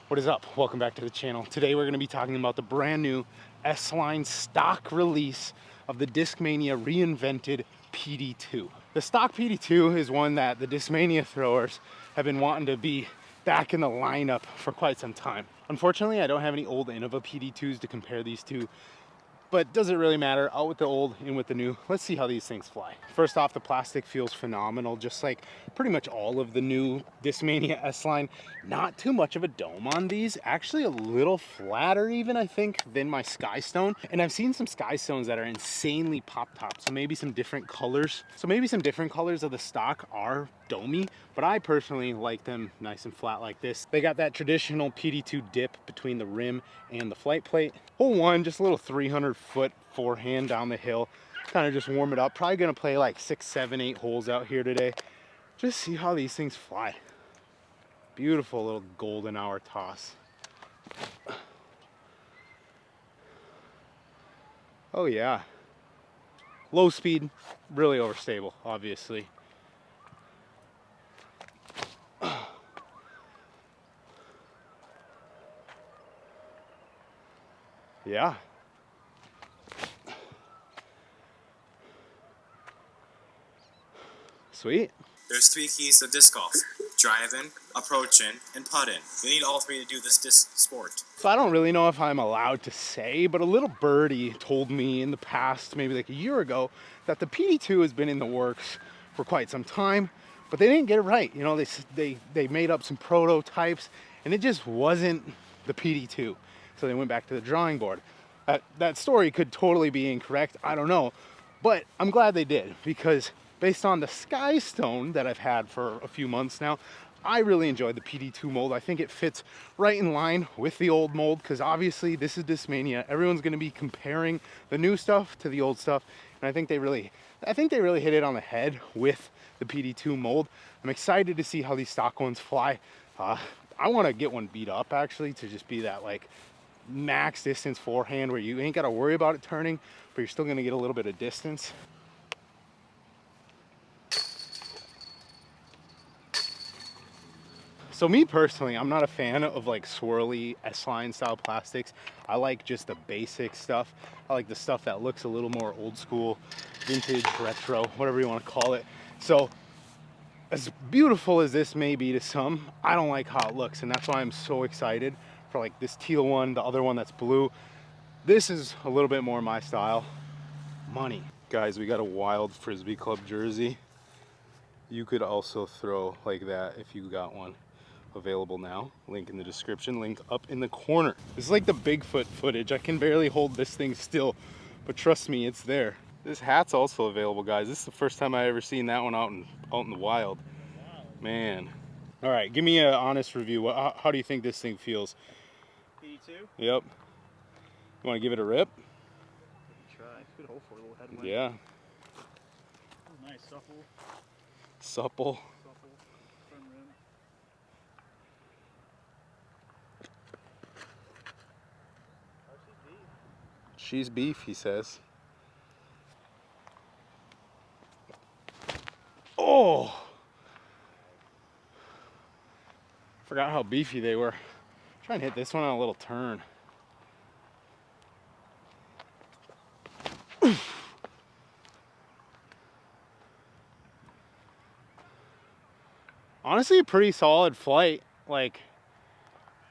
What is up? Welcome back to the channel. Today we're going to be talking about the brand new S-line stock release of the Discmania Reinvented PD2. The stock PD2 is one that the Discmania throwers have been wanting to be back in the lineup for quite some time. Unfortunately, I don't have any old Innova PD2s to compare these to, but does it really matter? Out with the old, in with the new. Let's see how these things fly. First off, the plastic feels phenomenal, just like pretty much all of the new Discmania S-line. Not too much of a dome on these. Actually a little flatter even, I think, than my Skystone. And I've seen some Skystones that are insanely pop-top, so maybe some different colors. So maybe some different colors of the stock are domey, but I personally like them nice and flat like this. They got that traditional PD2 dip between the rim and the flight plate. Hole one, just a little 300-foot forehand down the hill. Kind of just warm it up. Probably gonna play like 6, 7, 8 holes out here today. Just see how these things fly. Beautiful little golden hour toss. Oh yeah. Low speed, really overstable, obviously. Yeah. Sweet. There's 3 keys to disc golf: driving, approaching, and putting. You need all 3 to do this disc sport. So I don't really know if I'm allowed to say, but a little birdie told me in the past, maybe like a year ago, that the PD2 has been in the works for quite some time, but they didn't get it right. You know, they made up some prototypes and it just wasn't the PD2. So they went back to the drawing board. That story could totally be incorrect. I don't know, but I'm glad they did, because based on the Skystone that I've had for a few months now, I really enjoyed the PD2 mold. I think it fits right in line with the old mold, because obviously this is Discmania. Everyone's going to be comparing the new stuff to the old stuff, and I think they really hit it on the head with the PD2 mold. I'm excited to see how these stock ones fly. I want to get one beat up, actually, to just be that like max distance forehand where you ain't got to worry about it turning, but you're still going to get a little bit of distance. So me personally, I'm not a fan of like swirly S-line style plastics. I like just the basic stuff. I like the stuff that looks a little more old school, vintage, retro, whatever you want to call it. So as beautiful as this may be to some, I don't like how it looks, and that's why I'm so excited for like this teal one, the other one that's blue. This is a little bit more my style. Money. Guys, we got a Wild Frisbee Club jersey. You could also throw like that if you got one. Available now. Link in the description, link up in the corner. This is like the Bigfoot footage. I can barely hold this thing still, but trust me, it's there. This hat's also available, guys. This is the first time I ever seen that one out in the wild. Wow. Man. All right, give me an honest review. How do you think this thing feels? PD2? Yep. You want to give it a rip? Try. Good hole for a little headwind. Yeah. Oh, nice, supple. Supple. Supple. Front rim. She's beef, he says. Oh! Forgot how beefy they were. Try and hit this one on a little turn. Honestly, a pretty solid flight. Like,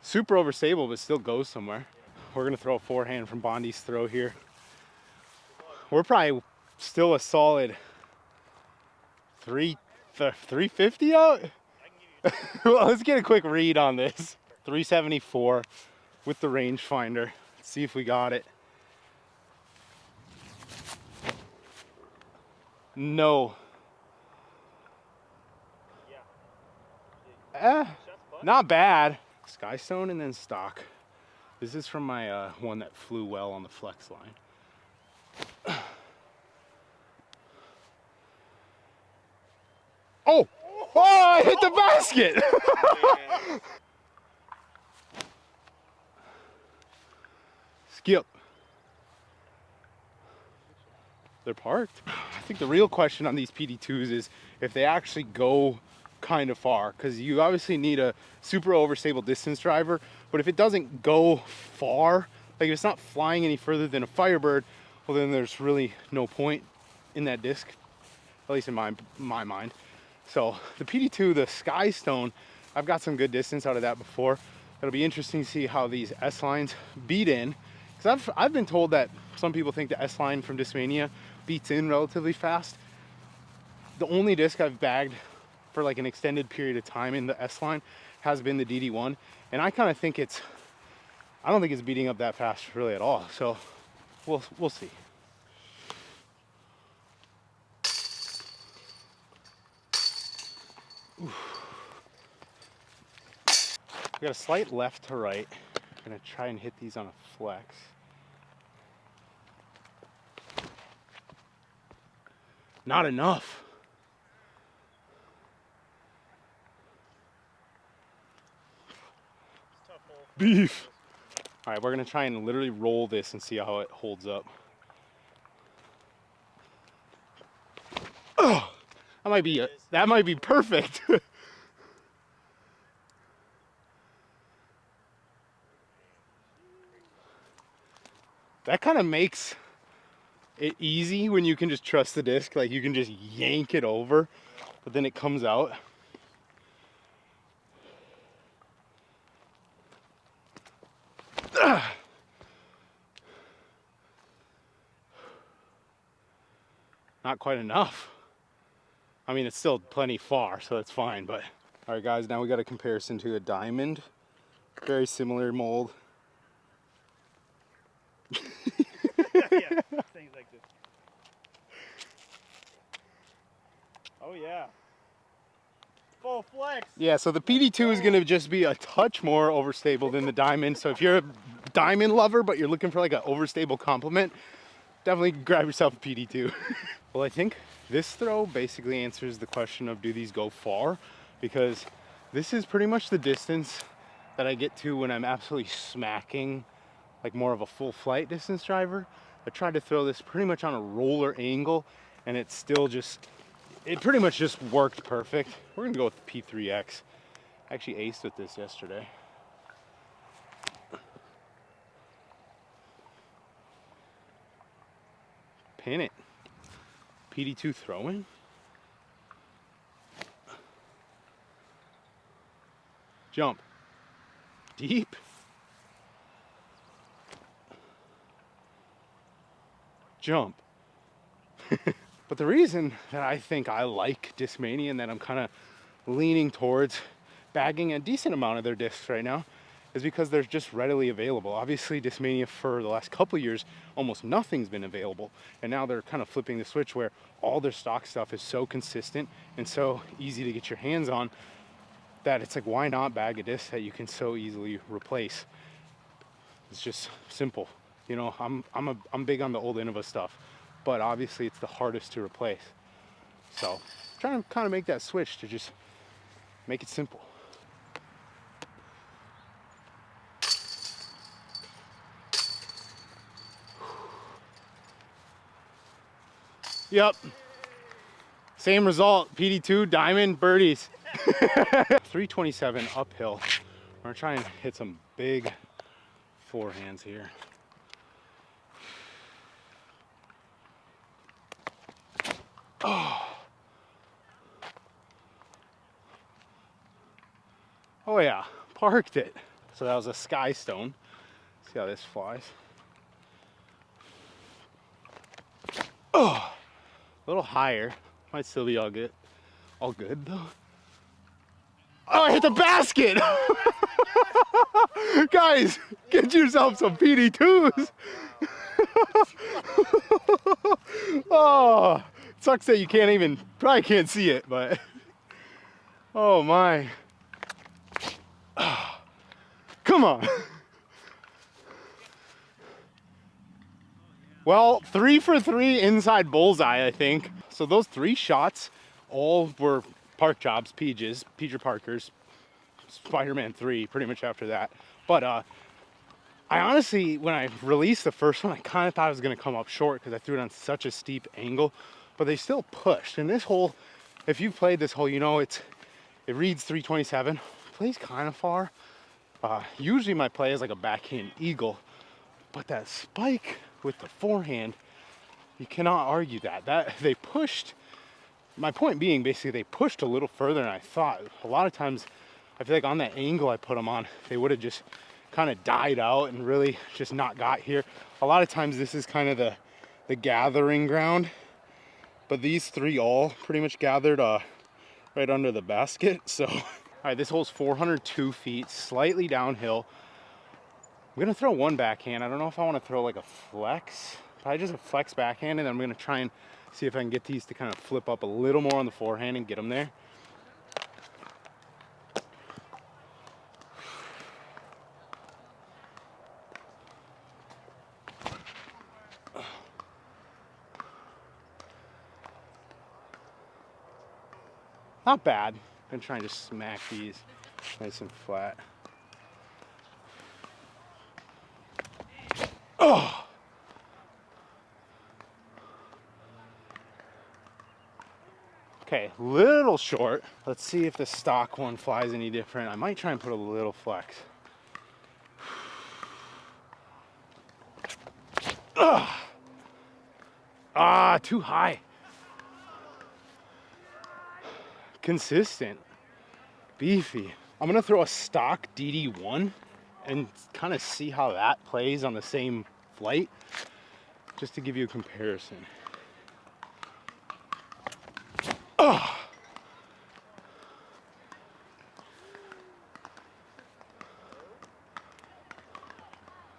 super overstable, but still goes somewhere. We're gonna throw a forehand from Bondi's throw here. We're probably still a solid 350 out. Well, let's get a quick read on this. 374 with the rangefinder. Let's see if we got it. No. Not bad. Skystone and then stock. This is from my one that flew well on the flex line. Oh! Oh, I hit the basket! Skip. They're parked. I think the real question on these PD2s is if they actually go kind of far, because you obviously need a super overstable distance driver. But if it doesn't go far, like if it's not flying any further than a Firebird, well then there's really no point in that disc, at least in my mind. So the PD2, the Sky Stone, I've got some good distance out of that before. It'll be interesting to see how these S-lines beat in, because I've been told that some people think the S-line from Discmania beats in relatively fast. The only disc I've bagged for like an extended period of time in the S-line has been the DD1, and I kind of think I don't think it's beating up that fast really at all. So we'll see. We got a slight left to right. I'm gonna try and hit these on a flex. Not enough. Tough hole. Beef. All right, we're gonna try and literally roll this and see how it holds up. Oh, that might be perfect. That kind of makes it easy when you can just trust the disc. Like you can just yank it over, but then it comes out. Not quite enough. I mean, it's still plenty far, so that's fine, but. All right, guys, now we got a comparison to a diamond. Very similar mold. Yeah, things like this. Oh yeah. Full flex. Yeah, so the PD2 is gonna just be a touch more overstable than the diamond. So if you're a diamond lover, but you're looking for like an overstable complement, definitely grab yourself a PD2. Well, I think this throw basically answers the question of do these go far? Because this is pretty much the distance that I get to when I'm absolutely smacking like more of a full flight distance driver. I tried to throw this pretty much on a roller angle, and it pretty much just worked perfect. We're gonna go with the P3X. I actually aced with this yesterday. Pin it. PD2 throwing. Jump. Deep. Jump. But the reason that I think I like Discmania and that I'm kind of leaning towards bagging a decent amount of their discs right now is because they're just readily available. Obviously, Discmania for the last couple years, almost nothing's been available. And now they're kind of flipping the switch where all their stock stuff is so consistent and so easy to get your hands on that it's like, why not bag a disc that you can so easily replace? It's just simple. You know, I'm big on the old Innova stuff, but obviously it's the hardest to replace. So I'm trying to kind of make that switch to just make it simple. Yep. Same result. PD2, diamond, birdies. 327 uphill. We're gonna try and hit some big forehands here. Oh yeah, parked it. So that was a Sky Stone. See how this flies. Oh, a little higher. Might still be all good. All good though. Oh, I hit the basket! Guys, get yourself some PD2s. Oh, sucks that you probably can't see it, but oh my. Come on. Well, 3 for 3 inside bullseye, I think. So those 3 shots all were park jobs, Peager Parkers, Spider-Man 3, pretty much after that. But I honestly, when I released the first one, I kind of thought it was going to come up short because I threw it on such a steep angle, but they still pushed. And this hole, if you've played this hole, you know it's It reads 327, plays kind of far. Usually my play is like a backhand eagle, but that spike with the forehand, you cannot argue that they pushed. My point being, basically, they pushed a little further than I thought. A lot of times, I feel like on that angle I put them on, they would have just kind of died out and really just not got here. A lot of times this is kind of the gathering ground, but these three all pretty much gathered right under the basket. So, all right, this hole's 402 feet, slightly downhill. I'm gonna throw one backhand. I don't know if I want to throw like a flex, probably just a flex backhand, and then I'm gonna try and see if I can get these to kind of flip up a little more on the forehand and get them there. Not bad. I'm gonna try and just smack these nice and flat. Oh! Okay, little short. Let's see if the stock one flies any different. I might try and put a little flex. Ugh. Ah, too high. Consistent. Beefy. I'm gonna throw a stock DD1 and kind of see how that plays on the same flight, just to give you a comparison. Oh.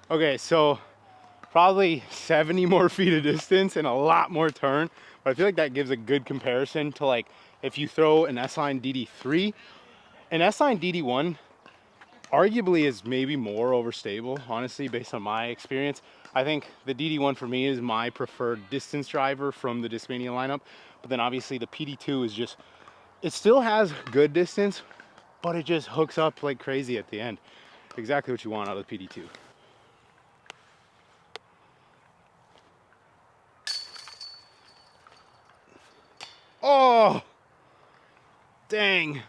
Okay, so probably 70 more feet of distance and a lot more turn, but I feel like that gives a good comparison to like if you throw an S-line DD3. An S-line DD1 arguably is maybe more overstable, honestly, based on my experience. I think the DD1 for me is my preferred distance driver from the Discmania lineup, but then obviously the PD2 is just, it still has good distance, but it just hooks up like crazy at the end. Exactly what you want out of the PD2. Oh, dang.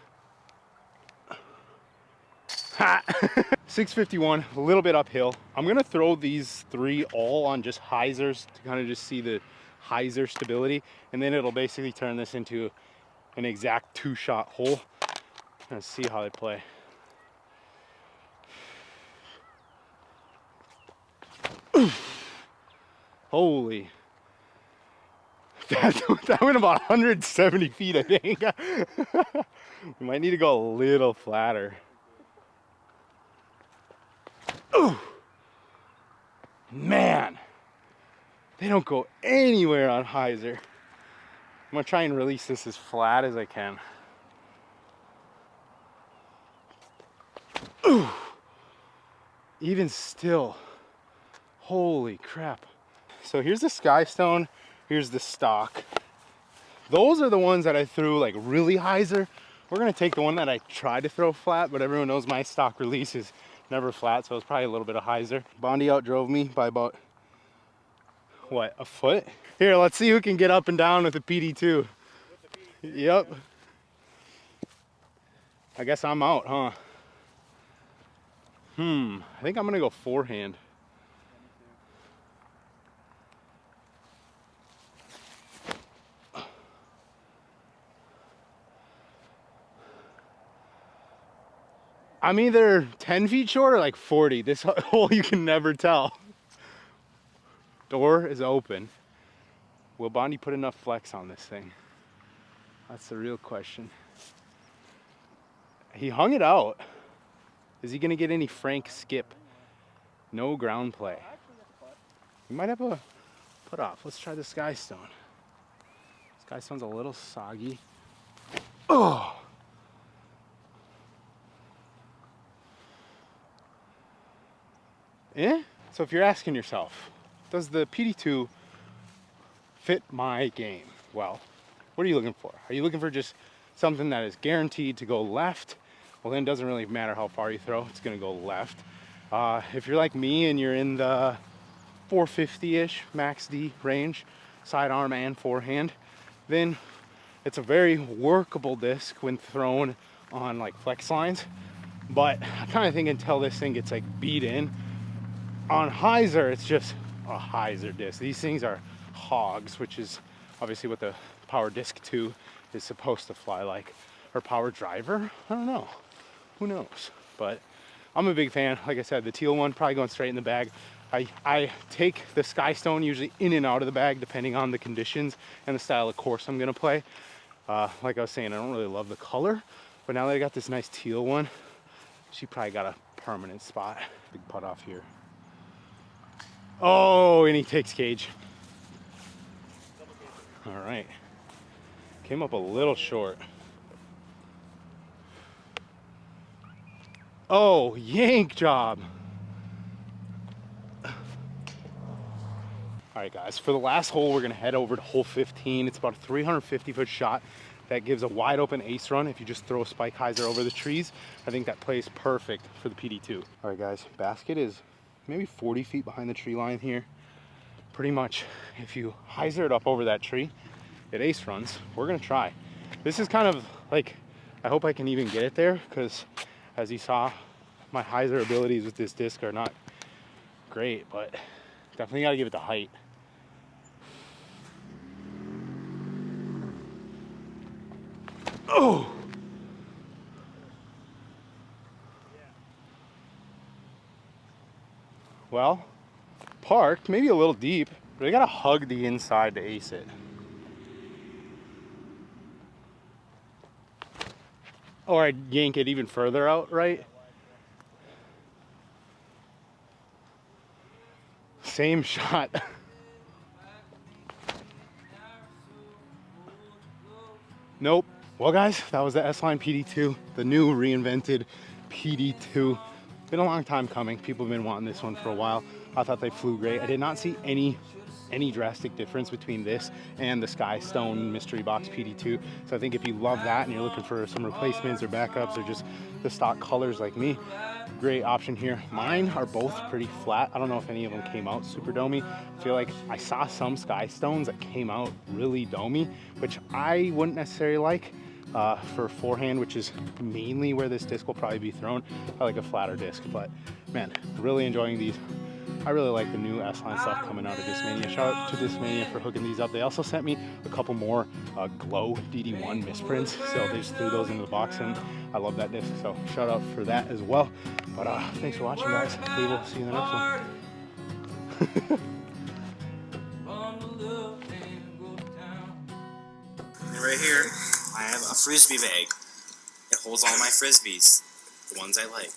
Ha. 651, a little bit uphill. I'm gonna throw these three all on just hyzers to kind of just see the hyzer stability, and then it'll basically turn this into an exact 2-shot hole. Let's see how they play. Holy. That went about 170 feet, I think. We might need to go a little flatter. Ooh. Man, they don't go anywhere on hyzer. I'm gonna try and release this as flat as I can. Ooh. Even still, holy crap. So here's the Skystone, here's the stock. Those are the ones that I threw like really hyzer. We're gonna take the one that I tried to throw flat, but everyone knows my stock release is never flat, so it's probably a little bit of hyzer. Bondi outdrove me by about, what, a foot? Here, let's see who can get up and down with the PD2. Yep. I guess I'm out, huh? I think I'm gonna go forehand. I'm either 10 feet short or like 40. This hole you can never tell. Door is open. Will Bondi put enough flex on this thing? That's the real question. He hung it out. Is he gonna get any frank skip? No ground play. He might have a put off. Let's try the Skystone. Skystone's a little soggy. Oh! Eh? So if you're asking yourself, does the PD2 fit my game? Well, what are you looking for? Are you looking for just something that is guaranteed to go left? Well, then it doesn't really matter how far you throw, it's gonna go left. If you're like me and you're in the 450-ish max D range, sidearm and forehand, then it's a very workable disc when thrown on like flex lines, but I kind of think until this thing gets like beat in on hyzer, it's just a hyzer disc. These things are hogs, which is obviously what the power disc 2 is supposed to fly like, or power driver. I don't know, who knows, but I'm a big fan. Like I said, the teal one probably going straight in the bag. I take the Skystone usually in and out of the bag depending on the conditions and the style of course I'm gonna play. Like I was saying, I don't really love the color, but now that I got this nice teal one, she probably got a permanent spot. Big putt off here. Oh, and he takes cage. All right. Came up a little short. Oh, yank job. All right, guys, for the last hole, we're gonna head over to hole 15. It's about a 350-foot shot that gives a wide open ace run. If you just throw a spike hyzer over the trees, I think that plays perfect for the PD2. All right, guys, basket is maybe 40 feet behind the tree line here. Pretty much, if you hyzer it up over that tree, it ace runs. We're gonna try. This is kind of like, I hope I can even get it there, because as you saw, my hyzer abilities with this disc are not great, but definitely gotta give it the height. Oh! Well, parked, maybe a little deep, but I gotta hug the inside to ace it. Or I'd yank it even further out, right? Same shot. Nope. Well, guys, that was the S-line PD2, the new reinvented PD2. Been a long time coming. People have been wanting this one for a while. I thought they flew great. I did not see any drastic difference between this and the Skystone Mystery Box PD2. So I think if you love that and you're looking for some replacements or backups or just the stock colors like me, great option here. Mine are both pretty flat. I don't know if any of them came out super domey. I feel like I saw some Skystones that came out really domey, which I wouldn't necessarily like. For forehand, which is mainly where this disc will probably be thrown, I like a flatter disc. But man, really enjoying these. I really like the new S-line stuff coming out of Discmania. Shout out to Discmania for hooking these up. They also sent me a couple more Glow DD1 misprints, so they just threw those into the box, and I love that disc, so shout out for that as well. But thanks for watching, guys. We will see you in the next one. And right here, I have a frisbee bag. It holds all my frisbees, the ones I like.